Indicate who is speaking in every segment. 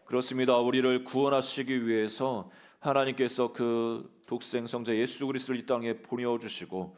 Speaker 1: 그렇습니다. 우리를 구원하시기 위해서 하나님께서 그 독생 성자 예수 그리스도를 이 땅에 보내주시고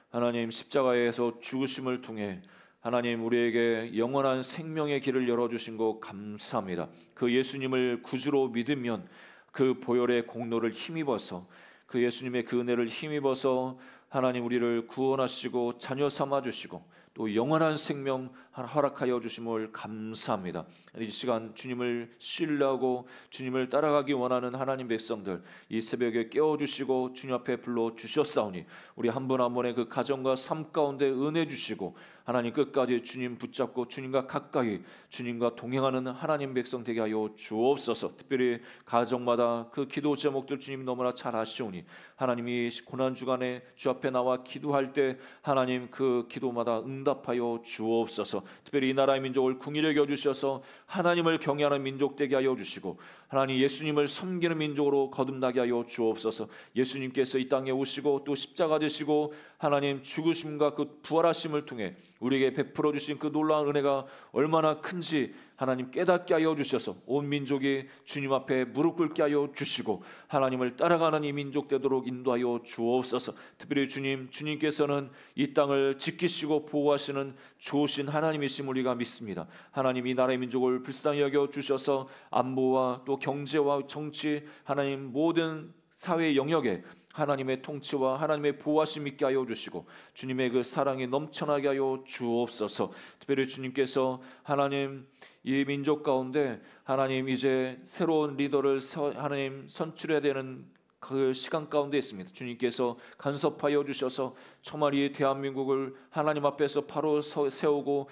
Speaker 1: 하나님 십자가에서 죽으심을 통해 하나님 우리에게 영원한 생명의 길을 열어주신 것 감사합니다. 그 예수님을 구주로 믿으면 그 보혈의 공로를 힘입어서 그 예수님의 그 은혜를 힘입어서 하나님 우리를 구원하시고 자녀 삼아주시고 또 영원한 생명 허락하여 주심을 감사합니다. 이 시간 주님을 신뢰하고 주님을 따라가기 원하는 하나님 백성들 이 새벽에 깨워주시고 주님 앞에 불러주셨사오니 우리 한 분 한 분의 그 가정과 삶 가운데 은혜 주시고 하나님 끝까지 주님 붙잡고 주님과 가까이 주님과 동행하는 하나님 백성 되게 하여 주옵소서. 특별히 가정마다 그 기도 제목들 주님 너무나 잘 아시오니 하나님이 고난주간에 주 앞에 나와 기도할 때 하나님 그 기도마다 응답하여 주옵소서. 특별히 이 나라의 민족을 긍휼히 여겨주셔서 하나님을 경외하는 민족 되게 하여 주시고 하나님 예수님을 섬기는 민족으로 거듭나게 하여 주옵소서. 예수님께서 이 땅에 오시고 또 십자가 지시고 하나님 죽으심과 그 부활하심을 통해 우리에게 베풀어 주신 그 놀라운 은혜가 얼마나 큰지 하나님 깨닫게 하여 주셔서 온 민족이 주님 앞에 무릎 꿇게 하여 주시고 하나님을 따라가는 이 민족 되도록 인도하여 주옵소서. 특별히 주님께서는 이 땅을 지키시고 보호하시는 좋으신 하나님이심 우리가 믿습니다. 하나님 이 나라의 민족을 불쌍히 여겨 주셔서 안보와 또 경제와 정치 하나님 모든 사회 영역에 하나님의 통치와 하나님의 보호하심 있게 하여 주시고 주님의 그 사랑이 넘쳐나게 하여 주옵소서. 특별히 주님께서 하나님 이 민족 가운데 하나님 이제 새로운 리더를 하나님 선출해야 되는 그 시간 가운데 있습니다. 주님께서 간섭하여 주셔서 초마리 대한민국을 하나님 앞에서 바로 세우고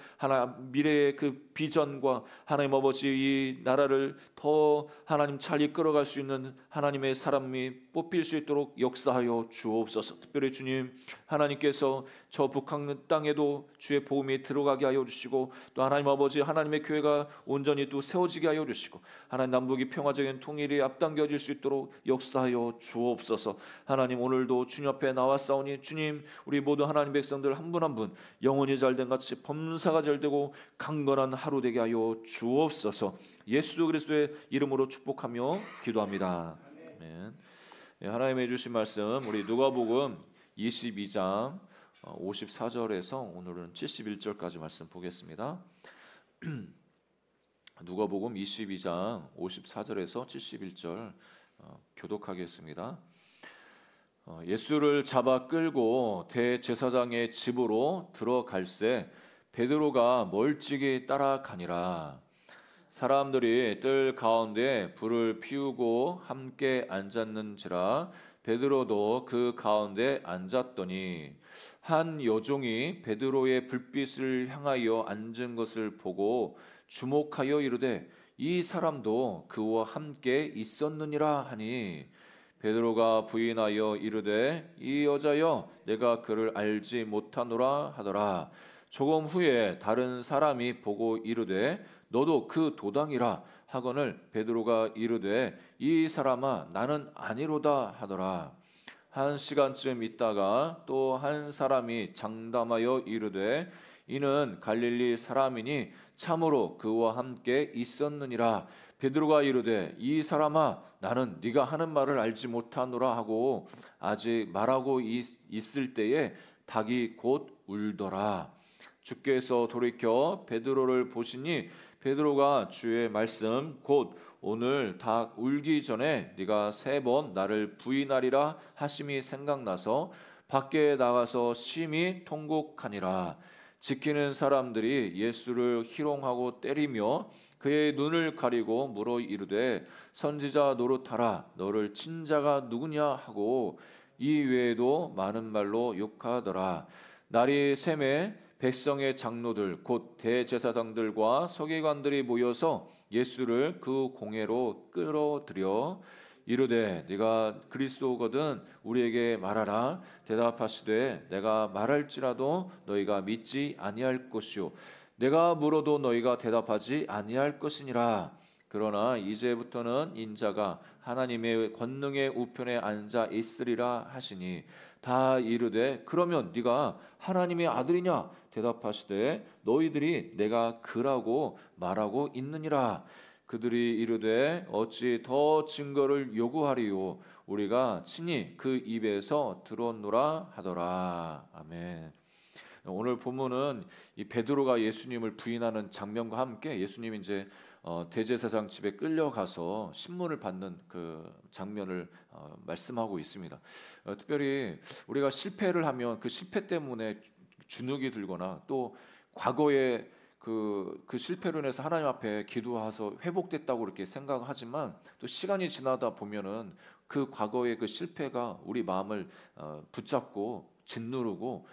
Speaker 1: 미래의 그 비전과 하나님 아버지 이 나라를 더 하나님 잘 이끌어갈 수 있는 하나님의 사람이 뽑힐 수 있도록 역사하여 주옵소서. 특별히 주님 하나님께서 저 북한 땅에도 주의 복음이 들어가게 하여 주시고 또 하나님 아버지 하나님의 교회가 온전히 또 세워지게 하여 주시고 하나님 남북이 평화적인 통일이 앞당겨질 수 있도록 역사하여 주옵소서. 하나님 오늘도 주님 앞에 나왔사오니 주님 우리 모두 하나님 백성들 한 분 한 분 영혼이 잘된 같이 범사가 잘되고 강건한 하루 되게 하여 주옵소서. 예수 그리스도의 이름으로 축복하며 기도합니다. 아멘. 하나님의 주신 말씀 우리 누가복음 22장 54절에서 오늘은 71절까지 말씀 보겠습니다. 누가복음 22장 54절에서 71절 교독하겠습니다. 예수를 잡아 끌고 대제사장의 집으로 들어갈새 베드로가 멀찍이 따라가니라. 사람들이 뜰 가운데 불을 피우고 함께 앉았는지라 베드로도 그 가운데 앉았더니 한 여종이 베드로의 불빛을 향하여 앉은 것을 보고 주목하여 이르되 이 사람도 그와 함께 있었느니라 하니 베드로가 부인하여 이르되 이 여자여 내가 그를 알지 못하노라 하더라. 조금 후에 다른 사람이 보고 이르되 너도 그 도당이라 하거늘 베드로가 이르되 이 사람아 나는 아니로다 하더라. 한 시간쯤 있다가 또 한 사람이 장담하여 이르되 이는 갈릴리 사람이니 참으로 그와 함께 있었느니라. 베드로가 이르되 이 사람아 나는 네가 하는 말을 알지 못하노라 하고 아직 말하고 있을 때에 닭이 곧 울더라. 주께서 돌이켜 베드로를 보시니 베드로가 주의 말씀 곧 오늘 닭 울기 전에 네가 3번 나를 부인하리라 하심이 생각나서 밖에 나가서 심히 통곡하니라. 지키는 사람들이 예수를 희롱하고 때리며 그의 눈을 가리고 물어 이르되 선지자 노릇하라 너를 친 자가 누구냐 하고 이 외에도 많은 말로 욕하더라. 날이 새매 백성의 장로들 곧 대제사장들과 서기관들이 모여서 예수를 그 공회로 끌어들여 이르되 네가 그리스도거든 우리에게 말하라. 대답하시되 내가 말할지라도 너희가 믿지 아니할 것이요 내가 물어도 너희가 대답하지 아니할 것이니라. 그러나 이제부터는 인자가 하나님의 권능의 우편에 앉아 있으리라 하시니 다 이르되 그러면 네가 하나님의 아들이냐 대답하시되 너희들이 내가 그라고 말하고 있느니라. 그들이 이르되 어찌 더 증거를 요구하리요 우리가 친히 그 입에서 들었노라 하더라. 아멘. 오늘 본문은 이 베드로가 예수님을 부인하는 장면과 함께 예수님이 이제 대제사장 집에 끌려가서 신문을 받는 그 장면을 말씀하고 있습니다. 특별히 우리가 실패를 하면 그 실패 때문에 주눅이 들거나 또 과거에 그 실패로 인해서 하나님 앞에 기도해서 회복됐다고 이렇게 생각하지만 또 시간이 지나다 보면은 그 과거의 그 실패가 우리 마음을 붙잡고 짓누르고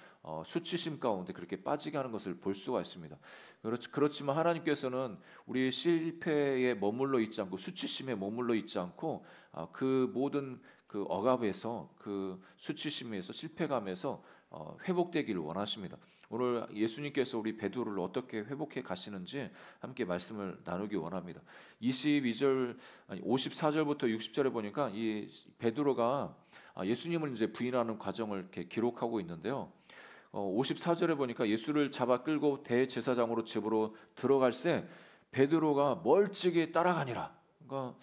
Speaker 1: 수치심 가운데 그렇게 빠지게 하는 것을 볼 수가 있습니다. 그렇지만 하나님께서는 우리의 실패에 머물러 있지 않고 수치심에 머물러 있지 않고 그 모든 그 억압에서 그 수치심에서 실패감에서 회복되기를 원하십니다. 오늘 예수님께서 우리 베드로를 어떻게 회복해 가시는지 함께 말씀을 나누기 원합니다. 52절 아니 54절부터 60절에 보니까 이 베드로가 예수님을 이제 부인하는 과정을 이렇게 기록하고 있는데요. 54절에 보니까 예수를 잡아 끌고 대제사장으로 집으로 들어갈새 베드로가 멀찍이 따라가니라. 그러니까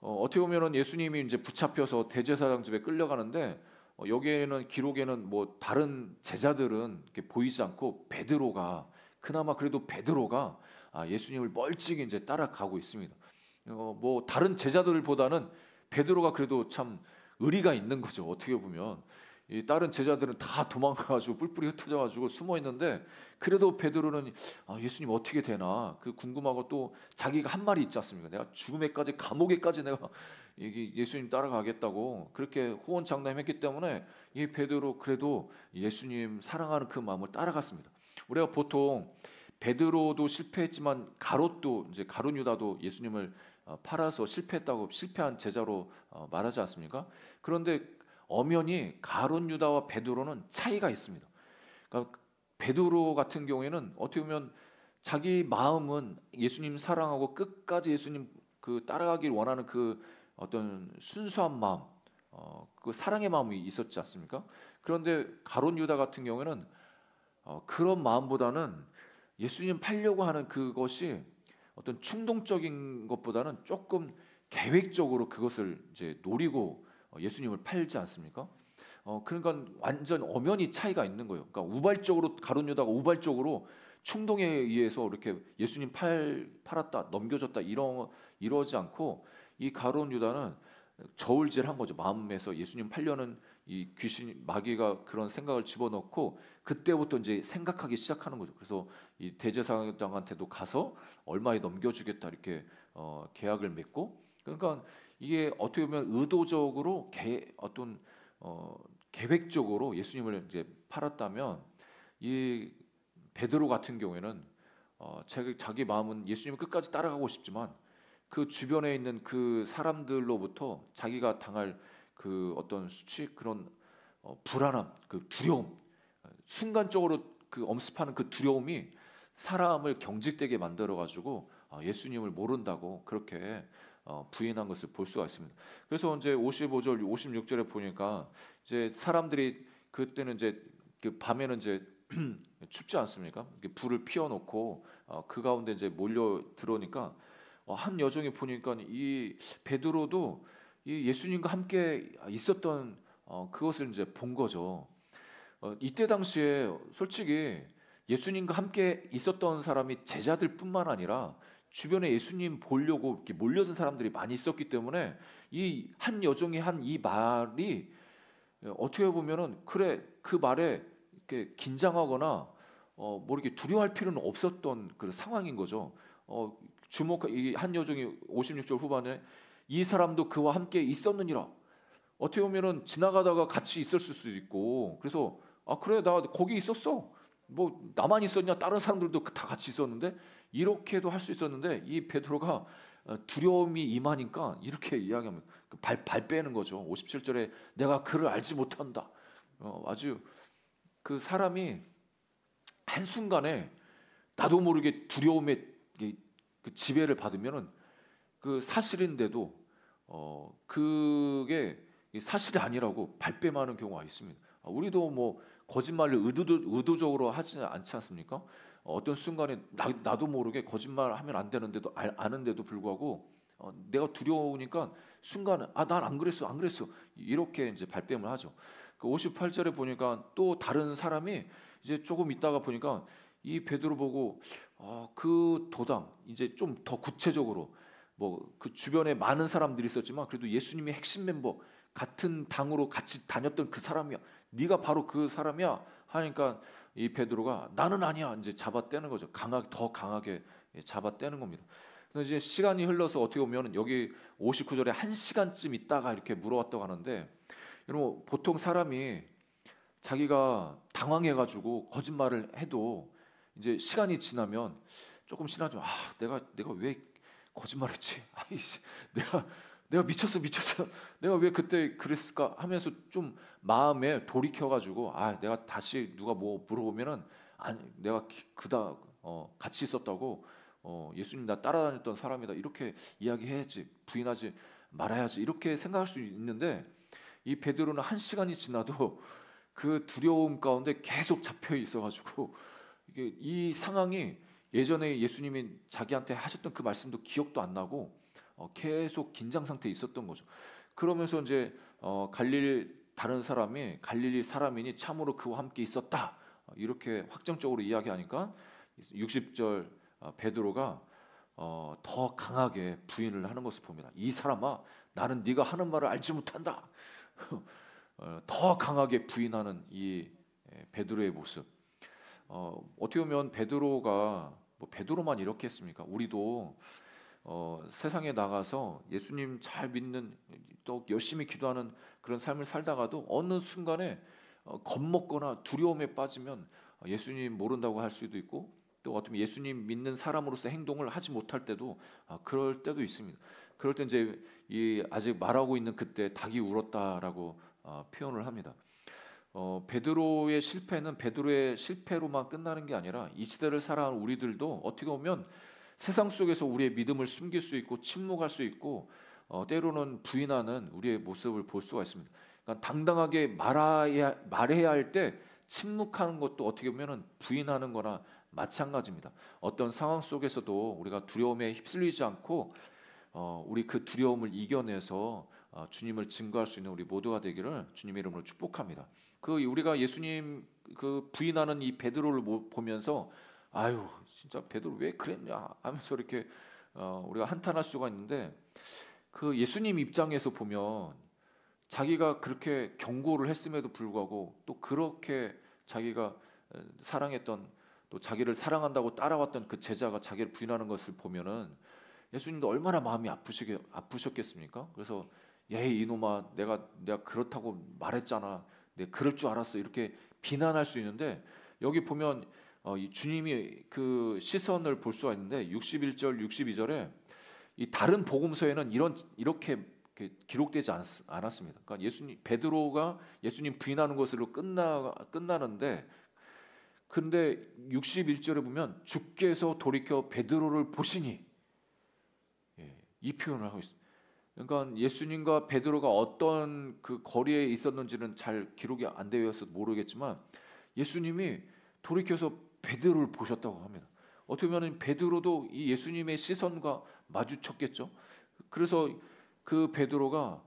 Speaker 1: 어떻게 보면은 예수님이 이제 붙잡혀서 대제사장 집에 끌려가는데 여기에는 기록에는 뭐 다른 제자들은 이렇게 보이지 않고 베드로가 그나마 그래도 베드로가 예수님을 멀찍이 이제 따라가고 있습니다. 뭐 다른 제자들보다는 베드로가 그래도 참 의리가 있는 거죠. 어떻게 보면 이 다른 제자들은 다 도망가가지고 뿔뿔이 흩어져가지고 숨어 있는데 그래도 베드로는 예수님 어떻게 되나 그 궁금하고 또 자기가 한 말이 있지 않습니까? 내가 죽음에까지 감옥에까지 내가 예수님 따라가겠다고 그렇게 호언장담했기 때문에 이 베드로 그래도 예수님 사랑하는 그 마음을 따라갔습니다. 우리가 보통 베드로도 실패했지만 가롯도 이제 가룟 유다도 예수님을 팔아서 실패한 제자로 말하지 않습니까? 그런데 엄연히 가룟 유다와 베드로는 차이가 있습니다. 그러니까 베드로 같은 경우에는 어떻게 보면 자기 마음은 예수님 사랑하고 끝까지 예수님 그 따라가길 원하는 그 어떤 순수한 마음, 그 사랑의 마음이 있었지 않습니까? 그런데 가룟 유다 같은 경우에는 그런 마음보다는 예수님 팔려고 하는 그것이 어떤 충동적인 것보다는 조금 계획적으로 그것을 이제 노리고 예수님을 팔지 않습니까? 그러니까 완전 엄연히 차이가 있는 거예요. 그러니까 우발적으로 가룟 유다가 우발적으로 충동에 의해서 이렇게 예수님 팔았다 넘겨줬다 이러지 않고 이 가룟 유다는 저울질한 거죠. 마음에서 예수님 팔려는 이 귀신 마귀가 그런 생각을 집어넣고 그때부터 이제 생각하기 시작하는 거죠. 그래서 이 대제사장한테도 가서 얼마에 넘겨주겠다 이렇게 계약을 맺고 그러니까 이게 어떻게 보면 의도적으로 계획적으로 예수님을 이제 팔았다면 이 베드로 같은 경우에는 자기 마음은 예수님을 끝까지 따라가고 싶지만 그 주변에 있는 그 사람들로부터 자기가 당할 그 어떤 수치 그런 불안함, 그 두려움, 순간적으로 그 엄습하는 그 두려움이 사람을 경직되게 만들어 가지고 예수님을 모른다고 그렇게 부인한 것을 볼 수가 있습니다. 그래서 이제 55절, 56절에 보니까 이제 사람들이 그때는 이제 그 밤에는 이제 춥지 않습니까? 불을 피워놓고 그 가운데 이제 몰려 들어오니까 한 여종이 보니까 이 베드로도 이 예수님과 함께 있었던 그것을 이제 본 거죠. 이때 당시에 솔직히 예수님과 함께 있었던 사람이 제자들뿐만 아니라 주변에 예수님 보려고 이렇게 몰려든 사람들이 많이 있었기 때문에 이 한 여종이 한 이 말이 어떻게 보면은 그래 그 말에 이렇게 긴장하거나 뭐 이렇게 두려워할 필요는 없었던 그 상황인 거죠. 이 한 여종이 56절 후반에 이 사람도 그와 함께 있었느니라. 어떻게 보면은 지나가다가 같이 있었을 수도 있고 그래서 그래 나 거기 있었어. 뭐 나만 있었냐 다른 사람들도 다 같이 있었는데 이렇게도 할 수 있었는데 이 베드로가 두려움이 임하니까 이렇게 이야기하면 발 빼는 거죠. 57절에 내가 그를 알지 못한다. 아주 그 사람이 한순간에 나도 모르게 두려움에 그 지배를 받으면은 그 사실인데도 그게 사실이 아니라고 발뺌하는 경우가 있습니다. 우리도 뭐 거짓말을 의도적으로 하지 않지 않습니까? 어떤 순간에 나도 모르게 거짓말하면 안 되는데도 아는데도 불구하고 내가 두려우니까 순간에 난 안 그랬어, 안 그랬어 이렇게 이제 발뺌을 하죠. 그 58절에 보니까 또 다른 사람이 이제 조금 있다가 보니까 이 베드로 보고 그 도당 이제 좀 더 구체적으로 뭐 그 주변에 많은 사람들이 있었지만 그래도 예수님의 핵심 멤버 같은 당으로 같이 다녔던 그 사람이야. 네가 바로 그 사람이야 하니까 이 베드로가 나는 아니야 이제 잡아떼는 거죠. 더 강하게 잡아떼는 겁니다. 그래서 이제 시간이 흘러서 어떻게 보면 여기 59절에 한 시간쯤 있다가 이렇게 물어왔다고 하는데 여러분 보통 사람이 자기가 당황해가지고 거짓말을 해도 이제 시간이 지나면 조금 지나죠. 내가 왜 거짓말했지? 아이씨, 내가 미쳤어. 내가 왜 그때 그랬을까 하면서 좀 마음에 돌이켜가지고 내가 다시 누가 뭐 물어보면은 아니 내가 그다 같이 있었다고 예수님 나 따라다녔던 사람이다 이렇게 이야기해야지 부인하지 말아야지 이렇게 생각할 수 있는데 이 베드로는 한 시간이 지나도 그 두려움 가운데 계속 잡혀 있어가지고 이게 이 상황이 예전에 예수님이 자기한테 하셨던 그 말씀도 기억도 안 나고 계속 긴장 상태에 있었던 거죠. 그러면서 이제 다른 사람이 갈릴리 사람이니 참으로 그와 함께 있었다 이렇게 확정적으로 이야기하니까 60절 베드로가 더 강하게 부인을 하는 것을 봅니다. 이 사람아 나는 네가 하는 말을 알지 못한다. 더 강하게 부인하는 이 베드로의 모습. 어떻게 보면 베드로가 베드로만 이렇게 했습니까? 우리도 세상에 나가서 예수님 잘 믿는 또 열심히 기도하는 그런 삶을 살다가도 어느 순간에 겁먹거나 두려움에 빠지면 예수님 모른다고 할 수도 있고 또 어쩌면 예수님 믿는 사람으로서 행동을 하지 못할 때도 그럴 때도 있습니다. 그럴 때 이제 아직 말하고 있는 그때 닭이 울었다라고 표현을 합니다. 베드로의 실패는 베드로의 실패로만 끝나는 게 아니라 이 시대를 살아가는 우리들도 어떻게 보면 세상 속에서 우리의 믿음을 숨길 수 있고 침묵할 수 있고 때로는 부인하는 우리의 모습을 볼 수가 있습니다. 그러니까 당당하게 말해야 할 때 침묵하는 것도 어떻게 보면 부인하는 거나 마찬가지입니다. 어떤 상황 속에서도 우리가 두려움에 휩쓸리지 않고 우리 그 두려움을 이겨내서 주님을 증거할 수 있는 우리 모두가 되기를 주님의 이름으로 축복합니다. 우리가 예수님 부인하는 이 베드로를 보면서 아유 진짜 베드로 왜 그랬냐 하면서 이렇게 우리가 한탄할 수가 있는데 그 예수님 입장에서 보면 자기가 그렇게 경고를 했음에도 불구하고 또 그렇게 자기가 사랑했던 또 자기를 사랑한다고 따라왔던 그 제자가 자기를 부인하는 것을 보면은 예수님도 얼마나 마음이 아프셨겠습니까? 그래서 이놈아 내가 그렇다고 말했잖아. 내가 그럴 줄 알았어. 이렇게 비난할 수 있는데 여기 보면 이 주님이 그 시선을 볼 수가 있는데 61절 62절에 이 다른 복음서에는 이렇게 기록되지 않았습니다. 그러니까 베드로가 예수님 부인하는 것으로 끝나는데 근데 61절에 보면 주께서 돌이켜 베드로를 보시니 이 표현을 하고 있습니다. 그러니까 예수님과 베드로가 어떤 그 거리에 있었는지는 잘 기록이 안 되어 있어서 모르겠지만 예수님이 돌이켜서 베드로를 보셨다고 합니다. 어떻게 보면 베드로도 이 예수님의 시선과 마주쳤겠죠. 그래서 그 베드로가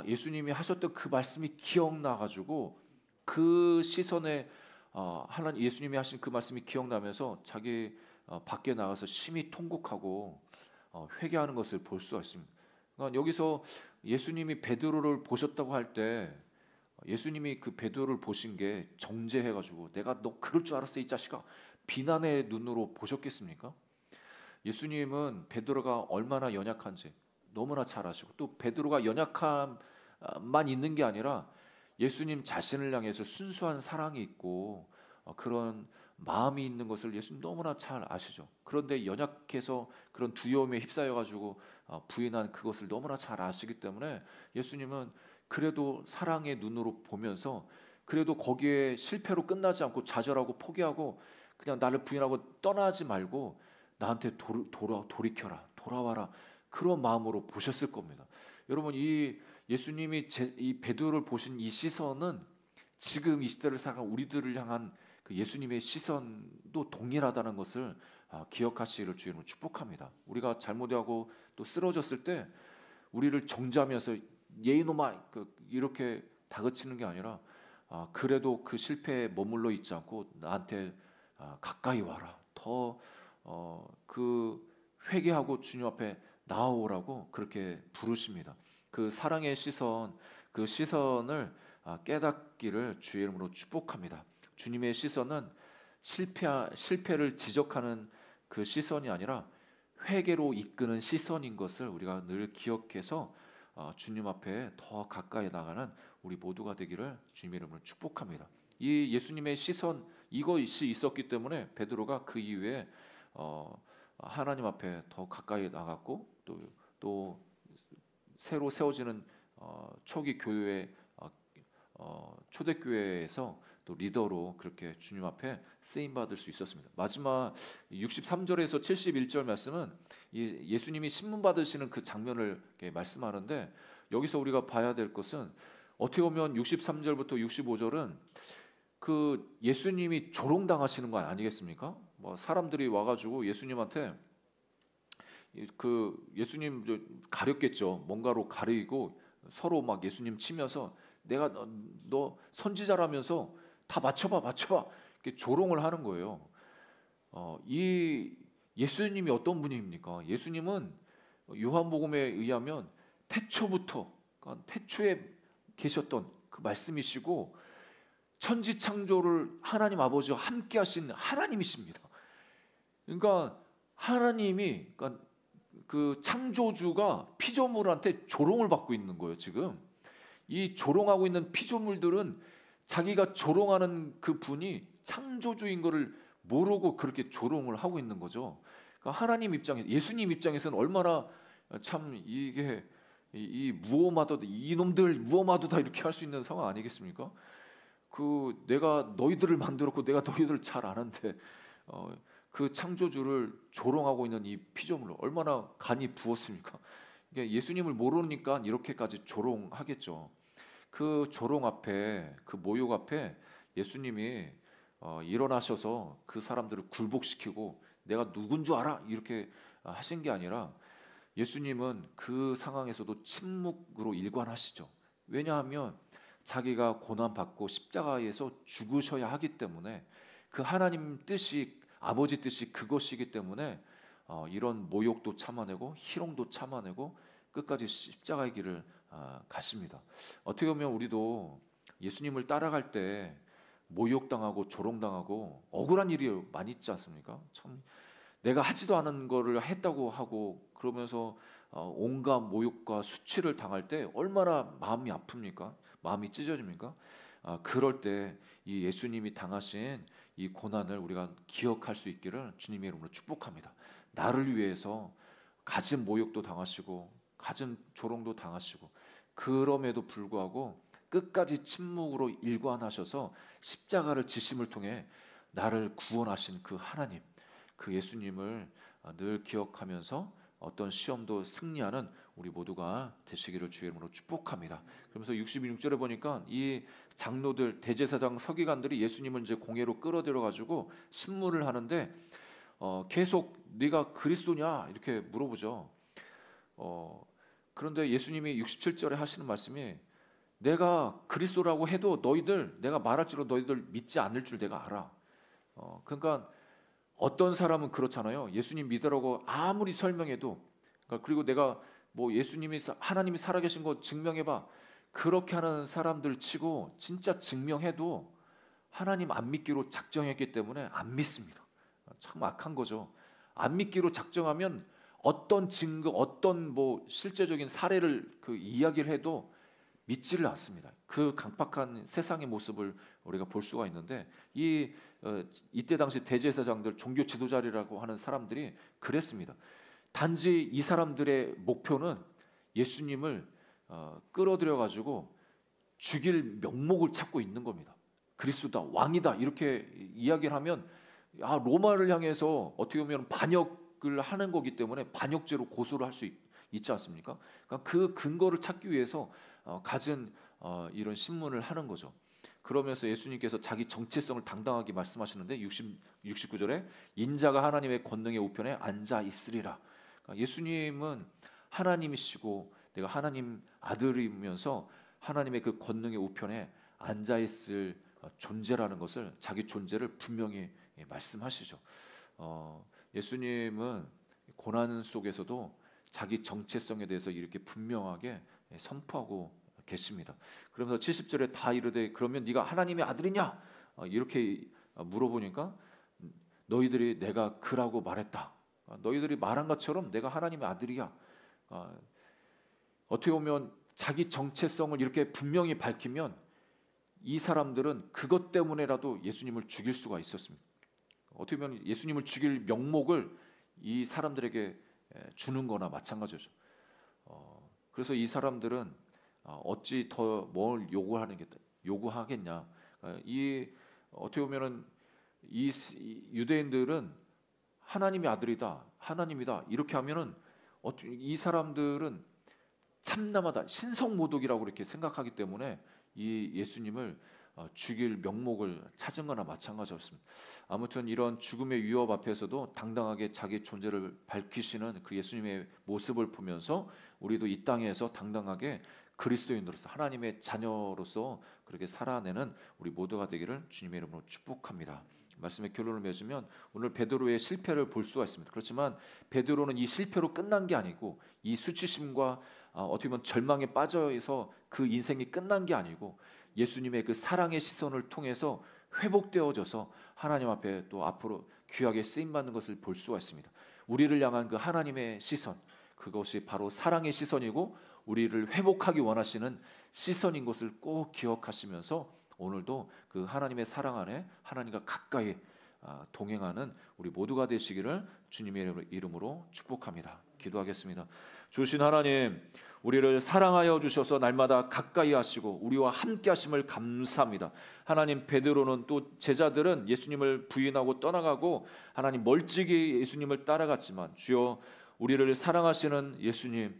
Speaker 1: 예수님이 하셨던 그 말씀이 기억나가지고 그 시선에 하나님 예수님이 하신 그 말씀이 기억나면서 자기 밖에 나가서 심히 통곡하고 회개하는 것을 볼 수가 있습니다. 그러니까 여기서 예수님이 베드로를 보셨다고 할 때 예수님이 그 베드로를 보신 게 정죄해가지고 내가 너 그럴 줄 알았어 이 자식아 비난의 눈으로 보셨겠습니까? 예수님은 베드로가 얼마나 연약한지 너무나 잘 아시고 또 베드로가 연약함만 있는 게 아니라 예수님 자신을 향해서 순수한 사랑이 있고 그런 마음이 있는 것을 예수님 너무나 잘 아시죠. 그런데 연약해서 그런 두려움에 휩싸여가지고 부인한 그것을 너무나 잘 아시기 때문에 예수님은 그래도 사랑의 눈으로 보면서 그래도 거기에 실패로 끝나지 않고 좌절하고 포기하고 그냥 나를 부인하고 떠나지 말고 나한테 돌이켜라 돌아와라 그런 마음으로 보셨을 겁니다. 여러분 이 예수님이 이 베드로를 보신 이 시선은 지금 이 시대를 살아가는 우리들을 향한 그 그 예수님의 시선도 동일하다는 것을 기억하시기를 주의 이름으로 축복합니다. 우리가 잘못하고 또 쓰러졌을 때 우리를 정죄하면서 예이노마 이렇게 다그치는 게 아니라 그래도 그 실패에 머물러 있지 않고 나한테 가까이 와라. 더 그 회개하고 주님 앞에 나아오라고 그렇게 부르십니다. 그 사랑의 시선, 그 시선을 깨닫기를 주의 이름으로 축복합니다. 주님의 시선은 실패를 지적하는 그 시선이 아니라 회개로 이끄는 시선인 것을 우리가 늘 기억해서 주님 앞에 더 가까이 나가는 우리 모두가 되기를 주님의 이름으로 축복합니다. 이 예수님의 시선 이것이 있었기 때문에 베드로가 그 이후에 하나님 앞에 더 가까이 나갔고 또 새로 세워지는 초기 교회 초대교회에서 또 리더로 그렇게 주님 앞에 쓰임 받을 수 있었습니다. 마지막 63절에서 71절 말씀은 예수님이 신문 받으시는 그 장면을 말씀하는데, 여기서 우리가 봐야 될 것은 어떻게 보면 63절부터 65절은 그 예수님이 조롱당하시는 거 아니겠습니까? 뭐 사람들이 와가지고 예수님한테 그 예수님 가렸겠죠. 뭔가로 가리고 서로 막 예수님 치면서 내가 너 선지자라면서 다 맞춰봐 이렇게 조롱을 하는 거예요. 이 예수님이 어떤 분입니까? 예수님은 요한복음에 의하면 태초부터, 그러니까 태초에 계셨던 그 말씀이시고 천지 창조를 하나님 아버지와 함께 하신 하나님이십니다. 그러니까 하나님이, 그러니까 그 창조주가 피조물한테 조롱을 받고 있는 거예요. 지금 이 조롱하고 있는 피조물들은 자기가 조롱하는 그 분이 창조주인 것을 모르고 그렇게 조롱을 하고 있는 거죠. 그러니까 하나님 입장에서, 예수님 입장에서는 얼마나 참 이게 이 무엄하다, 이놈들 무엄하다 이렇게 할 수 있는 상황 아니겠습니까? 그 내가 너희들을 만들었고 내가 너희들을 잘 아는데 그 창조주를 조롱하고 있는 이 피조물을 얼마나 간이 부었습니까? 예수님을 모르니까 이렇게까지 조롱하겠죠. 그 조롱 앞에, 그 모욕 앞에 예수님이 일어나셔서 그 사람들을 굴복시키고 내가 누군 줄 알아? 이렇게 하신 게 아니라 예수님은 그 상황에서도 침묵으로 일관하시죠. 왜냐하면 자기가 고난받고 십자가에서 죽으셔야 하기 때문에, 그 하나님 뜻이, 아버지 뜻이 그것이기 때문에 이런 모욕도 참아내고 희롱도 참아내고 끝까지 십자가의 길을 가십니다. 어떻게 보면 우리도 예수님을 따라갈 때 모욕당하고 조롱당하고 억울한 일이 많이 있지 않습니까? 참 내가 하지도 않은 거를 했다고 하고 그러면서 온갖 모욕과 수치를 당할 때 얼마나 마음이 아픕니까? 마음이 찢어집니까? 그럴 때 이 예수님이 당하신 이 고난을 우리가 기억할 수 있기를 주님의 이름으로 축복합니다. 나를 위해서 갖은 모욕도 당하시고 갖은 조롱도 당하시고 그럼에도 불구하고 끝까지 침묵으로 일관하셔서 십자가를 지심을 통해 나를 구원하신 그 하나님, 그 예수님을 늘 기억하면서 어떤 시험도 승리하는 우리 모두가 되시기를 주의 이름으로 축복합니다. 그러면서 66절에 보니까 이 장로들, 대제사장, 서기관들이 예수님을 이제 공회로 끌어들여 가지고 신문을 하는데 계속 네가 그리스도냐 이렇게 물어보죠. 그런데 예수님이 67절에 하시는 말씀이 내가 그리스도라고 해도 너희들, 내가 말할지로 너희들 믿지 않을 줄 내가 알아. 그러니까 어떤 사람은 그렇잖아요. 예수님 믿으라고 아무리 설명해도, 그리고 내가 뭐 예수님이 하나님이 살아계신 거 증명해봐, 그렇게 하는 사람들 치고 진짜 증명해도 하나님 안 믿기로 작정했기 때문에 안 믿습니다. 참 악한 거죠. 안 믿기로 작정하면 어떤 증거, 어떤 뭐 실제적인 사례를 그 이야기를 해도 믿지를 않습니다. 그 강팍한 세상의 모습을 우리가 볼 수가 있는데 이때 당시 대제사장들, 종교 지도자리라고 하는 사람들이 그랬습니다. 단지 이 사람들의 목표는 예수님을 끌어들여 가지고 죽일 명목을 찾고 있는 겁니다. 그리스도다, 왕이다 이렇게 이야기를 하면 로마를 향해서 어떻게 보면 반역을 하는 거기 때문에 반역죄로 고소를 할 수 있지 않습니까? 그러니까 그 근거를 찾기 위해서 가진 이런 신문을 하는 거죠. 그러면서 예수님께서 자기 정체성을 당당하게 말씀하시는데 69절에 인자가 하나님의 권능의 우편에 앉아 있으리라. 그러니까 예수님은 하나님이시고 내가 하나님 아들이면서 하나님의 그 권능의 우편에 앉아 있을 존재라는 것을, 자기 존재를 분명히 말씀하시죠. 예수님은 고난 속에서도 자기 정체성에 대해서 이렇게 분명하게 선포하고 계십니다. 그러면서 70절에 다 이르되 그러면 네가 하나님의 아들이냐? 이렇게 물어보니까 너희들이 내가 그라고 말했다. 너희들이 말한 것처럼 내가 하나님의 아들이야. 어떻게 보면 자기 정체성을 이렇게 분명히 밝히면 이 사람들은 그것 때문에라도 예수님을 죽일 수가 있었습니다. 어떻게 보면 예수님을 죽일 명목을 이 사람들에게 주는 거나 마찬가지죠. 그래서 이 사람들은 어찌 더 뭘 요구하겠냐. 이 어떻게 보면은 이 유대인들은 하나님의 아들이다, 하나님이다 이렇게 하면은 이 사람들은 참남하다, 신성모독이라고 이렇게 생각하기 때문에 이 예수님을 죽일 명목을 찾은 거나 마찬가지였습니다. 아무튼 이런 죽음의 위협 앞에서도 당당하게 자기 존재를 밝히시는 그 예수님의 모습을 보면서 우리도 이 땅에서 당당하게 그리스도인으로서 하나님의 자녀로서 그렇게 살아내는 우리 모두가 되기를 주님의 이름으로 축복합니다. 말씀의 결론을 맺으면 오늘 베드로의 실패를 볼 수가 있습니다. 그렇지만 베드로는 이 실패로 끝난 게 아니고 이 수치심과 어떻게 보면 절망에 빠져서 그 인생이 끝난 게 아니고 예수님의 그 사랑의 시선을 통해서 회복되어져서 하나님 앞에 또 앞으로 귀하게 쓰임받는 것을 볼 수가 있습니다. 우리를 향한 그 하나님의 시선, 그것이 바로 사랑의 시선이고 우리를 회복하기 원하시는 시선인 것을 꼭 기억하시면서 오늘도 그 하나님의 사랑 안에 하나님과 가까이 동행하는 우리 모두가 되시기를 주님의 이름으로 축복합니다. 기도하겠습니다. 주신 하나님, 우리를 사랑하여 주셔서 날마다 가까이 하시고 우리와 함께 하심을 감사합니다. 하나님, 베드로는 또 제자들은 예수님을 부인하고 떠나가고 하나님 멀찍이 예수님을 따라갔지만 주여 우리를 사랑하시는 예수님,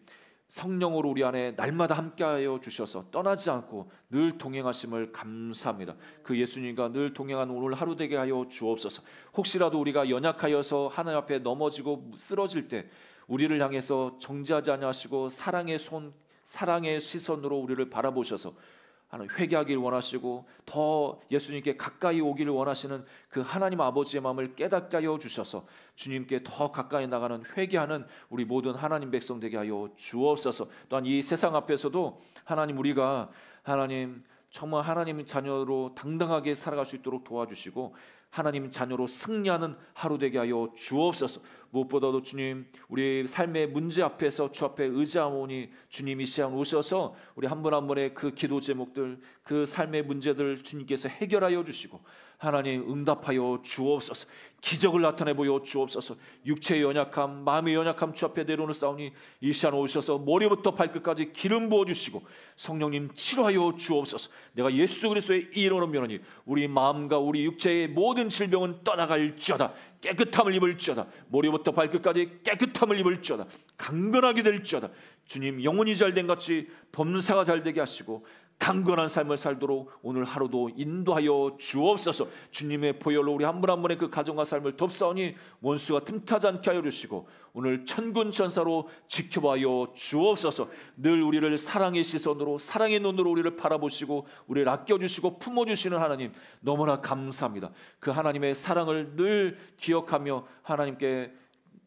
Speaker 1: 성령으로 우리 안에 날마다 함께하여 주셔서 떠나지 않고 늘 동행하심을 감사합니다. 그 예수님과 늘 동행하는 오늘 하루 되게 하여 주옵소서. 혹시라도 우리가 연약하여서 하나님 앞에 넘어지고 쓰러질 때 우리를 향해서 정죄하지 아니하시고 사랑의 손, 사랑의 시선으로 우리를 바라보셔서 회개하길 원하시고 더 예수님께 가까이 오기를 원하시는 그 하나님 아버지의 마음을 깨닫게 하여 주셔서 주님께 더 가까이 나가는 회개하는 우리 모든 하나님 백성 되게 하여 주옵소서. 또한 이 세상 앞에서도 하나님, 우리가 하나님 정말 하나님 자녀로 당당하게 살아갈 수 있도록 도와주시고 하나님 자녀로 승리하는 하루 되게 하여 주옵소서. 무엇보다도 주님, 우리 삶의 문제 앞에서 주 앞에 의지하오니 주님 이 시간 오셔서 우리 한 분 한 분의 그 기도 제목들, 그 삶의 문제들 주님께서 해결하여 주시고 하나님 응답하여 주옵소서. 기적을 나타내 보여 주옵소서. 육체의 연약함, 마음의 연약함 주 앞에 내려오는 싸우니 이 시간 오셔서 머리부터 발끝까지 기름 부어 주시고 성령님 치료하여 주옵소서. 내가 예수 그리스도의 이름으로 명하니 우리 마음과 우리 육체의 모든 질병은 떠나갈지어다. 깨끗함을 입을지어다. 머리부터 발끝까지 깨끗함을 입을지어다. 강건하게 될지어다. 주님, 영혼이 잘된 같이 범사가 잘되게 하시고 강건한 삶을 살도록 오늘 하루도 인도하여 주옵소서. 주님의 보혈로 우리 한 분 한 분의 그 가정과 삶을 덮사오니 원수가 틈타지 않게 하여 주시고 오늘 천군 천사로 지켜봐요 주옵소서. 늘 우리를 사랑의 시선으로, 사랑의 눈으로 우리를 바라보시고 우리를 아껴주시고 품어주시는 하나님, 너무나 감사합니다. 그 하나님의 사랑을 늘 기억하며 하나님께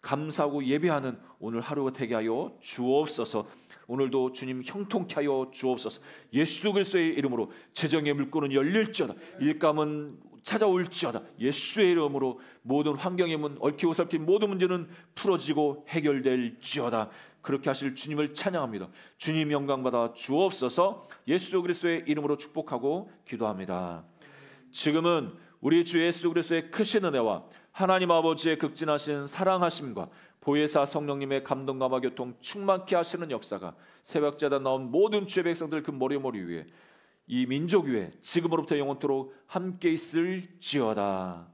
Speaker 1: 감사하고 예배하는 오늘 하루가 되게 하여 주옵소서. 오늘도 주님 형통케 하여 주옵소서. 예수 그리스도의 이름으로 재정의 물꼬는 열릴지어다. 일감은 찾아올지어다. 예수의 이름으로 모든 환경의 문, 얽히고 설킨 모든 문제는 풀어지고 해결될지어다. 그렇게 하실 주님을 찬양합니다. 주님 영광 받아 주옵소서. 예수 그리스도의 이름으로 축복하고 기도합니다. 지금은 우리 주 예수 그리스도의 크신 은혜와 하나님 아버지의 극진하신 사랑하심과 보혜사 성령님의 감동과 교통 충만케 하시는 역사가 새벽제단 나온 모든 주의 백성들 그 머리 위에, 이 민족 위에 지금으로부터 영원토록 함께 있을지어다.